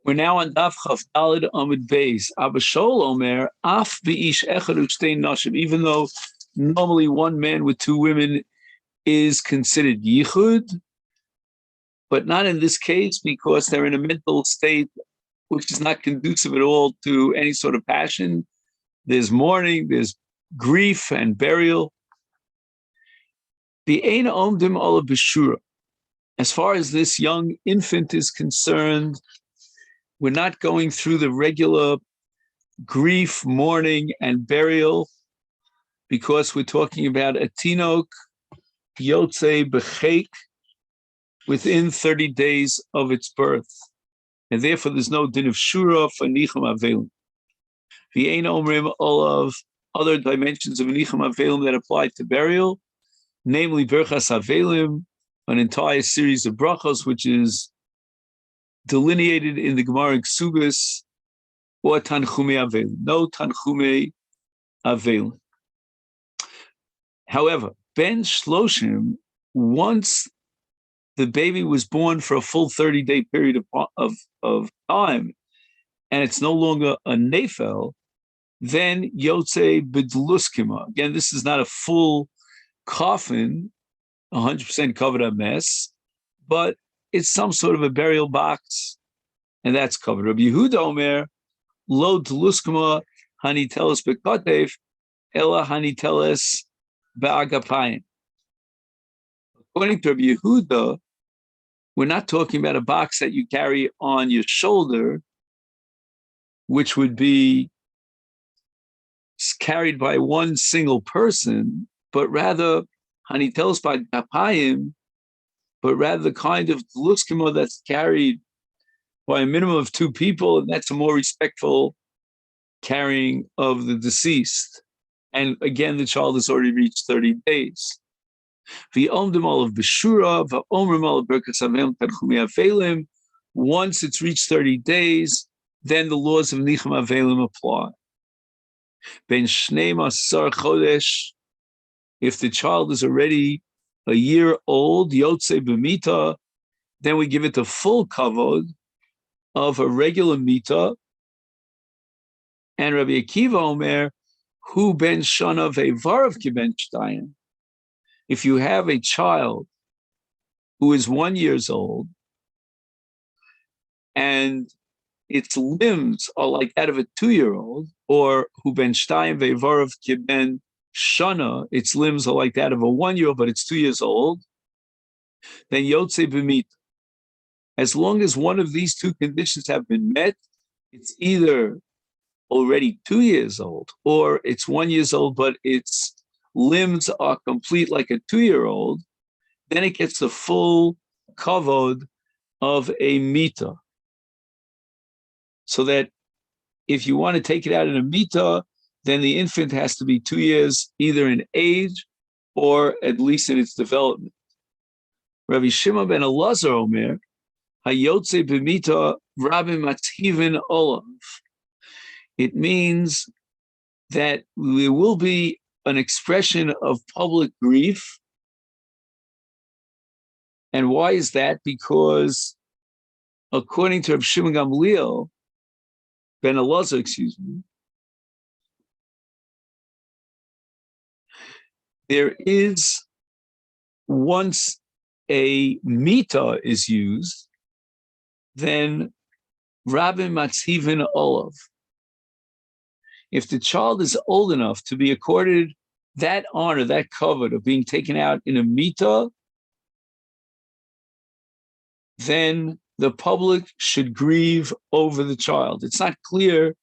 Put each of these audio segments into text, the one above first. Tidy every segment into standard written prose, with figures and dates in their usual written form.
We're now on Daf Chaf Daled Amud Beis. Abba Shol Omer Af Beish Echad U'Shtei Nashim. Even though normally one man with two women is considered yichud, but not in this case because they're in a mental state which is not conducive at all to any sort of passion. There's mourning, there's grief and burial. The Ein Omdim Ola B'Shura. As far as this young infant is concerned, we're not going through the regular grief, mourning, and burial because we're talking about a tinok yotze b'cheik within 30 days of its birth. And therefore, there's no din of shura for nicham avelim. V'ein omrim all of other dimensions of nicham avelim that apply to burial, namely berchas avelim, an entire series of brachos, which is delineated in the Gemara in Ksubis, or tanchumei avelim. No tanchumei avelim. However, ben shloshim, once the baby was born for a full 30-day period of time, and it's no longer a nefel, then yotze b'dluskima. Again, this is not a full coffin, 100% covered up mess, but it's some sort of a burial box, and that's covered. Rabbi Yehuda Omer, lo dluskima haniteles b'katev, ela haniteles ba'agapayim. According to Rabbi Yehuda, we're not talking about a box that you carry on your shoulder, which would be carried by one single person, but rather haniteles ba'agapayim, but rather the kind of luskimo that's carried by a minimum of two people, and that's a more respectful carrying of the deceased. And again, the child has already reached 30 days. Once it's reached 30 days, then the laws of Nicham Avelim apply. Ben Shnei Masar Chodesh, if the child is already a year old, Yotze B'mita, then we give it the full kavod of a regular mita. And Rabbi Akiva Omer, Hu ben shana ve'varav ki ben shtayim. If you have a child who is 1 year old and its limbs are like that of a 2-year-old, or hu ben shtayim ve'varav ki ben shana, its limbs are like that of a 1-year-old, but it's 2 years old, then yotze b'mita. As long as one of these two conditions have been met, it's either already 2 years old, or it's 1 year old, but its limbs are complete like a 2-year-old, then it gets the full kavod of a mita. So that if you want to take it out in a mita, then the infant has to be 2 years either in age or at least in its development. Rabbi Shimon ben Elazar Omer, hayotze b'mita rabbi matzhivin olav. It means that there will be an expression of public grief. And why is that? Because according to Rabbi Shimon Gamliel, ben Elazar, excuse me, there is, once a mita is used, then Rabbi Matzhivin Olav. If the child is old enough to be accorded that honor, that covet of being taken out in a mita, then the public should grieve over the child. It's not clear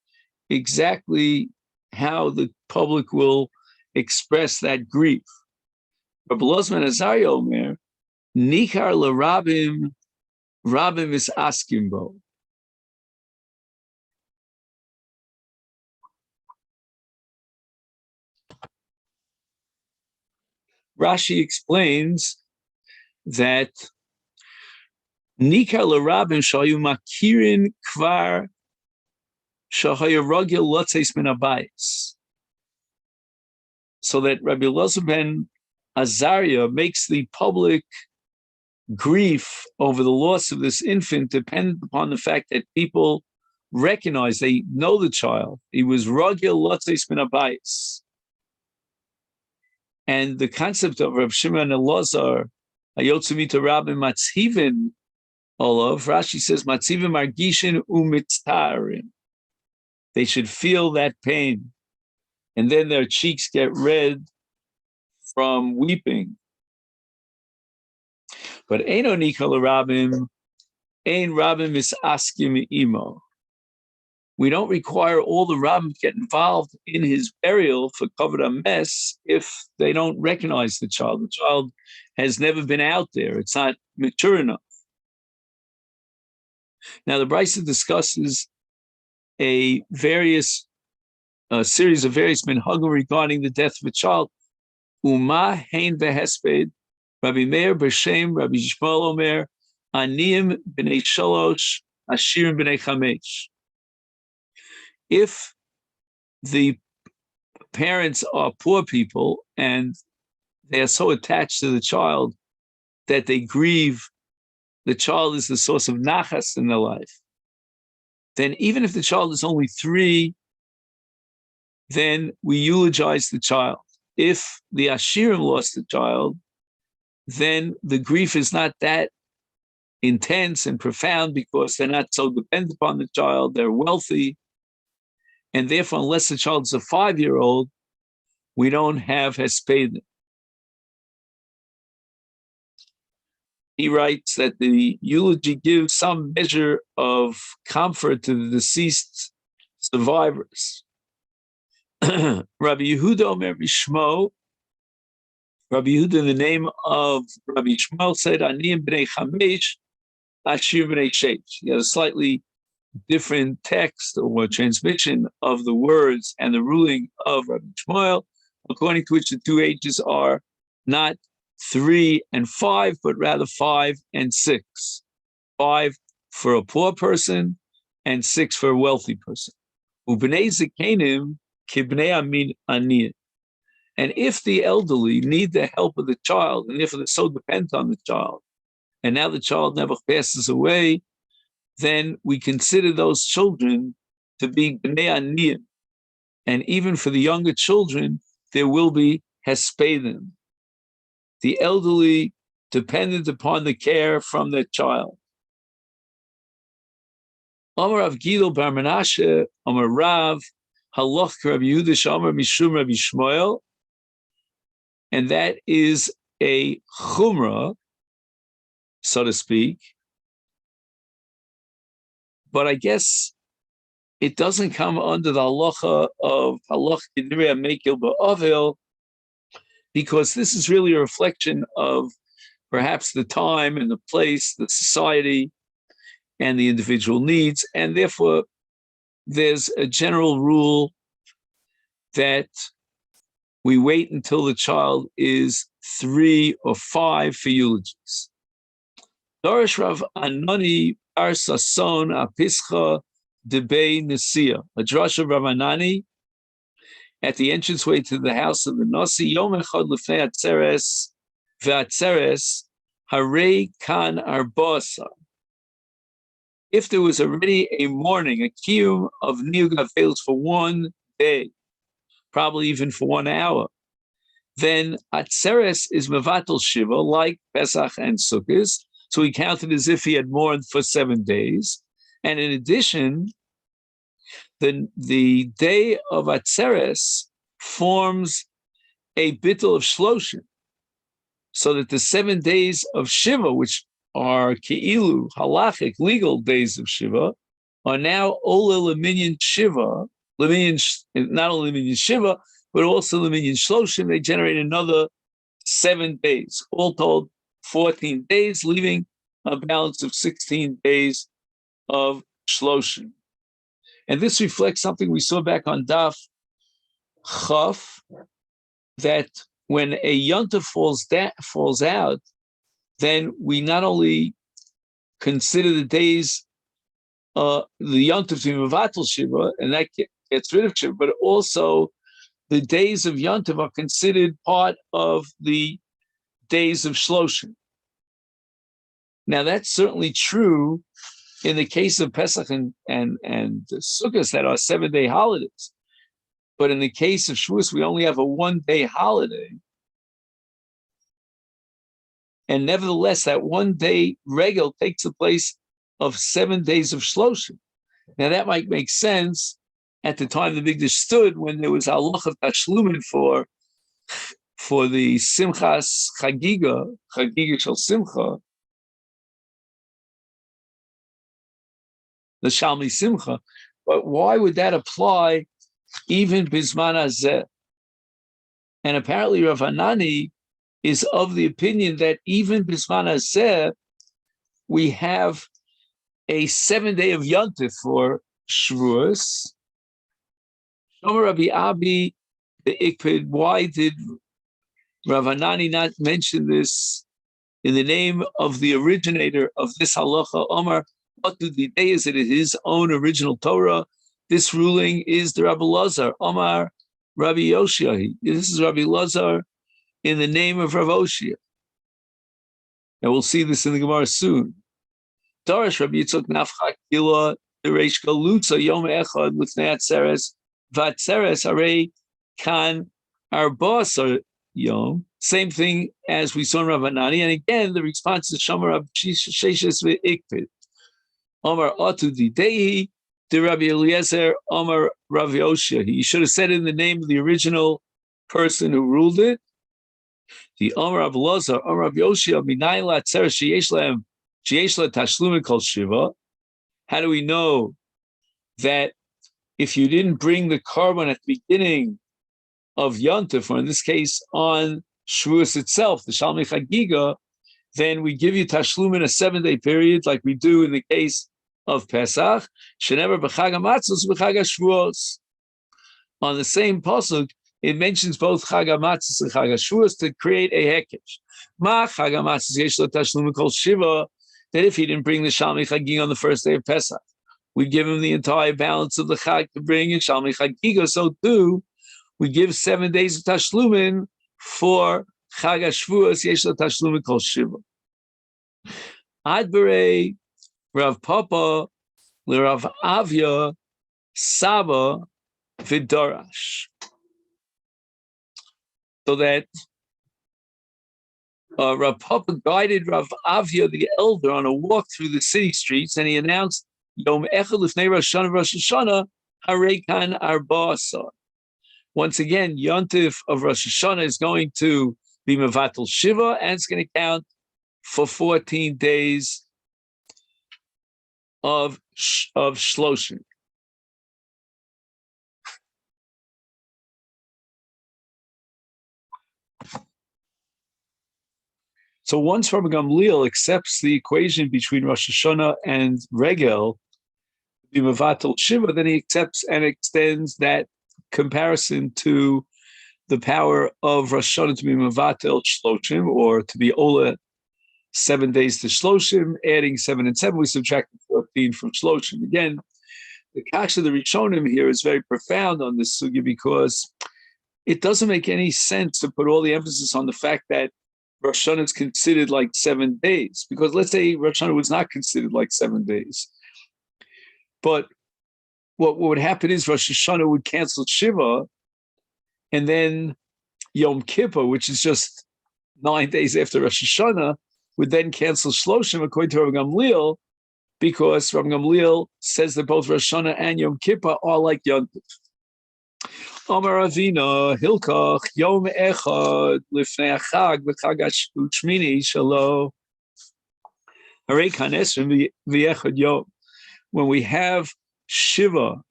exactly how the public will express that grief. Rabbi Lozman Azariah Omer, Nikar LeRabim, Rabim is asking bo. Rashi explains that Nikar LeRabim shayu makirin kvar shahayu rogil lotzeis min habayis. So that Rabbi Elazar ben Azariah makes the public grief over the loss of this infant depended upon the fact that people recognize, they know the child. He was Ragil Lotzeis Min Habayis. And the concept of Rav Shimon Elazar, Ayotzumita Rabbi Matzivin Olav, Rashi says, Matzivin Margishin Umitztarin. They should feel that pain. And then their cheeks get red from weeping. But Eino Nikol Rabim, Ein Rabim is asking Imo. We don't require all the rabbis to get involved in his burial for covered a mess if they don't recognize the child. The child has never been out there. It's not mature enough. Now, the Brisa discusses a series of various minhagim regarding the death of a child. Uma hein vehesped, Rabbi Meir b'shem, Rabbi Yishmael Omer, Aniyim b'nei shalosh, Ashirim b'nei chamesh. If the parents are poor people and they are so attached to the child that they grieve, the child is the source of nachas in their life, then even if the child is only 3, then we eulogize the child. If the Ashirim lost the child, then the grief is not that intense and profound because they're not so dependent upon the child, they're wealthy. And therefore, unless the child is a 5-year-old, we don't have hespedim. He writes that the eulogy gives some measure of comfort to the deceased survivors. Rabbi Yehuda Omer Bishmo, Rabbi Yehuda in the name of Rabbi Shmuel said, Aniyim b'nei chamesh, Ashir b'nei sheish. He had a slightly different text or transmission of the words and the ruling of Rabbi Shmuel, according to which the 2 ages are not 3 and 5, but rather 5 and 6. 5 for a poor person and 6 for a wealthy person. Ubnei zikenim kibnei amin aniyim. And if the elderly need the help of the child, and if they're so dependent on the child, and now the child never passes away, then we consider those children to be bnei aniyim. And even for the younger children, there will be hespedim, the elderly dependent upon the care from their child. Amar Rav Gidol bar Menashe, Amar Rav, Halach Rabbi Yehuda Shamar Mishum Rabbi Shmuel, and that is a chumrah, so to speak. But I guess it doesn't come under the halacha of halach kedriya mekil ba'avil, because this is really a reflection of perhaps the time and the place, the society, and the individual needs. And therefore, there's a general rule that we wait until the child is 3 or 5 for eulogies. Dorish Rav Anani Bar Sason Apischa Debei Nesia, a drush of Rav Anani at the entranceway to the house of the Nasi, Yom Echad Lefnei Atzeres Ve'atzeres Harei Kan Arbasa. If there was already a mourning, a kiyum of niyug fails for 1 day, probably even for 1 hour, then Atzeres is Mevatel Shiva, like Pesach and Sukkot, so he counted as if he had mourned for 7 days. And in addition, the day of Atzeres forms a bittul of Shloshim, so that the 7 days of Shiva, which are Ke'ilu, halachic, legal days of Shiva, are now Ola Leminyan Shiva, not only Leminyan Shiva, but also Leminyan Shloshim. They generate another 7 days, all told 14 days, leaving a balance of 16 days of Shloshim. And this reflects something we saw back on Daf Chaf, that when a yontif falls out, then we not only consider the days, the yontif to be mevatel Shiva, and that gets rid of Shiva, but also the days of yontif are considered part of the days of Shloshim. Now, that's certainly true in the case of Pesach and Sukkot that are 7-day holidays. But in the case of Shavuos, we only have a 1-day holiday. And nevertheless, that 1-day regel takes the place of 7 days of Shloshim. Now, that might make sense at the time the Mikdash stood, when there was halach of tashlumin for the Simchas Chagiga Shel Simcha, the Shalmi Simcha. But why would that apply even Bisman Hazeh? And apparently Rav Hanani is of the opinion that even Bisman Hazeh, we have a 7-day of Yontif for Shavuos. Shomer Rabbi Abi the Ikpid. Why did Rav Hanani not mention this in the name of the originator of this halacha? Omar, what do the day is it his own original Torah? This ruling is the Rabbi Lazar. Omar Rabbi Yoshia. This is Rabbi Lazar in the name of Rav Oshia. And we'll see this in the Gemara soon. Darash Rabbi Yitzchak Nafcha Kila Deresh Galutza Yom Echad Lifnei Atzeres Vatzeres Arei Kan Arbasar Yom. Same thing as we saw in Rav Hanani. And again, the response is Shomer Rav Sheshes Ve'ikpid. Omar Atu Didehi de Rabbi Eliezer Omar Rav Yoshia. He should have said in the name of the original person who ruled it. The Omar Rav Lazar Omar Rav Yoshia Minayin Latzeres Sheyesh Lehem Sheyesh Tashlumin Kol Shiva. How do we know that if you didn't bring the carbon at the beginning of Yontif, or in this case on Shavuos itself, the Shalmi Chagiga, then we give you Tashlum in a 7-day period, like we do in the case of Pesach. Shenever b'Chag HaMatzos b'Chag HaShavuos. On the same pasuk, it mentions both Chag HaMatzos and Chag HaShavuos to create a hekesh. Ma Chag HaMatzos yesh lo Tashlum kol Shiva. That if he didn't bring the Shalmi Chagiga on the first day of Pesach, we give him the entire balance of the Chag to bring in Shalmi Chagiga. So too, we give 7 days of Tashlumin for Chag HaShavuos yesh lo Tashlumin kol Shiva. Adberei Rav Papa Rav Avya Saba Vidorash. So that Rav Papa guided Rav Avya the elder on a walk through the city streets, and he announced Yom Echad Lifnei Rosh Hashanah Harei Kan Arba Asar. Once again, Yontif of Rosh Hashanah is going to be Mevatel Shiva, and it's going to count for 14 days of Shloshim. So once Rabbi Gamliel accepts the equation between Rosh Hashanah and Regel, the Mevatel Shiva, then he accepts and extends that comparison to the power of Rosh Hashanah to be Mevatel Shloshim, or to be Ola 7 days to Shloshim, adding 7 and 7, we subtract 14 from Shloshim. Again, the Kasha of the Rishonim here is very profound on this sugya, because it doesn't make any sense to put all the emphasis on the fact that Rosh Hashanah is considered like 7 days, because let's say Rosh Hashanah was not considered like 7 days. But what would happen is Rosh Hashanah would cancel Shiva, and then Yom Kippur, which is just 9 days after Rosh Hashanah, would then cancel Shloshim according to Rabbi Gamliel, because Rabbi Gamliel says that both Rosh Hashanah and Yom Kippur are like Yontif. Amar Avina Hilkach Yom Echad Lifnei Achag V'Chag Shmini Shalo Harei Kan Esrim V'Echad Yom. When we have Shiva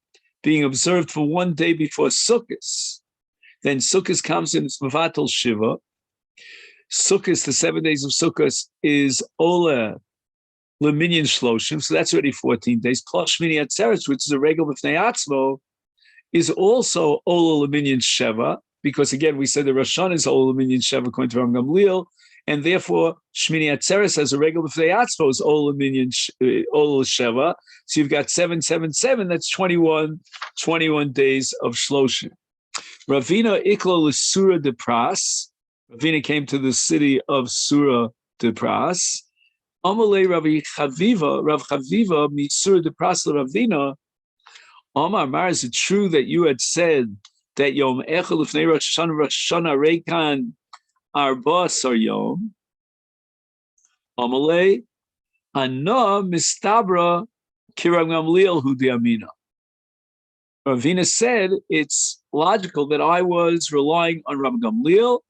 being observed for 1 day before Sukkot, then Sukkot comes in, it's Mevatel Shiva. Sukkot, the 7 days of Sukkot, is Ola Leminyan Shloshim, so that's already 14 days, plus Shmini Atzeres, which is a regel b'fnei atzmo, is also Ola Leminyan Sheva, because again, we said the Rosh Hashanah is Ola Leminyan Sheva according to Ram Gamliel, and therefore Shmini Atzeres as a regel b'fnei atzmo is Ola Leminyan Ola Sheva, so you've got 7, 7, 7, that's 21 days of Shloshim. Ravina Ikla L'Sura de Pras, Ravina came to the city of Sura de Pras, Amalei Rav Chaviva, Misur de Prasla Ravina, Omar Mar, is it true that you had said that Yom Echel Lifnei Rosh Hashanah Reikan Arba Sar Yom? Amalei Ana Mistabra Kiram Gamliel Hu Diamina. Ravina said it's logical that I was relying on Rabbi Gamliel,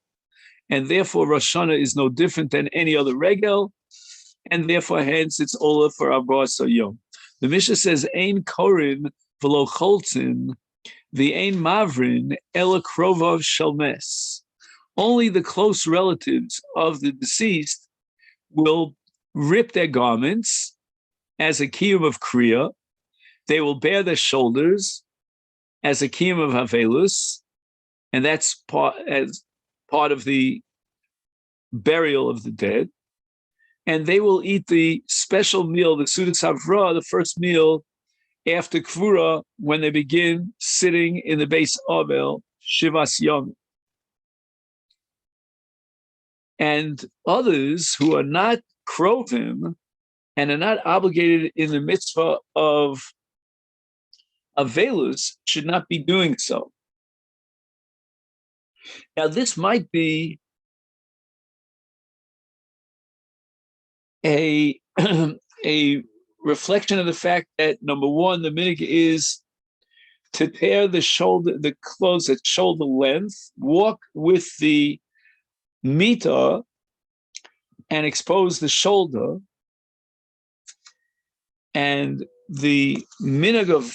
and therefore Rosh Hashanah is no different than any other regel, and therefore hence it's Ola for Arba Sar Yom. The Mishnah says Ein Korin V'lo Choltzin, the Ein Mavrin Ela Krovav Shalmes. Only the close relatives of the deceased will rip their garments as a kiyum of kriya. They will bare their shoulders as a kiyum of havelus, and that's part of the burial of the dead. And they will eat the special meal, the Sudas Havra, the first meal after Kvura, when they begin sitting in the base Avel, Shivas Yom. And others who are not Krovim and are not obligated in the mitzvah of Avelus should not be doing so. Now, this might be a reflection of the fact that, number one, the minig is to tear the clothes at shoulder length, walk with the mita and expose the shoulder. And the minig of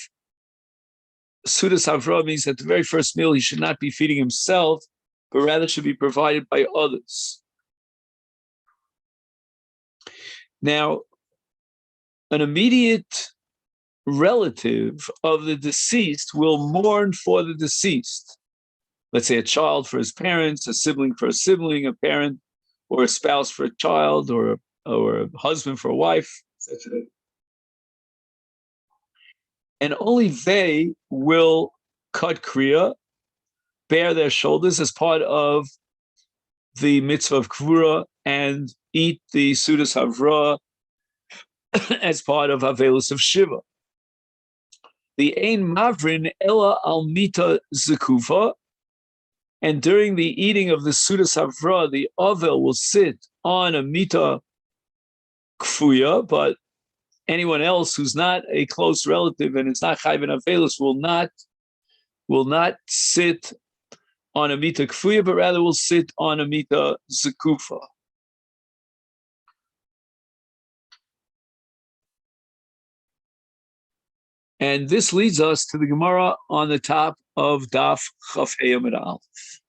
Sudas Havra means that the very first meal he should not be feeding himself, but rather should be provided by others. Now, an immediate relative of the deceased will mourn for the deceased. Let's say a child for his parents, a sibling for a sibling, a parent or a spouse for a child, or a husband for a wife, etc. And only they will cut kriya, bare their shoulders as part of the mitzvah of kvura, and eat the sudas havra as part of havelus of shiva. The ein mavrin ella al mita zekufa, and during the eating of the sudas havra, the avel will sit on a mita kfuya, but anyone else who's not a close relative and it's not chayv and avelus will not sit on a mita kfuya, but rather will sit on a mita zekufa. And this leads us to the Gemara on the top of Daf Chaf Hei Amud Aleph.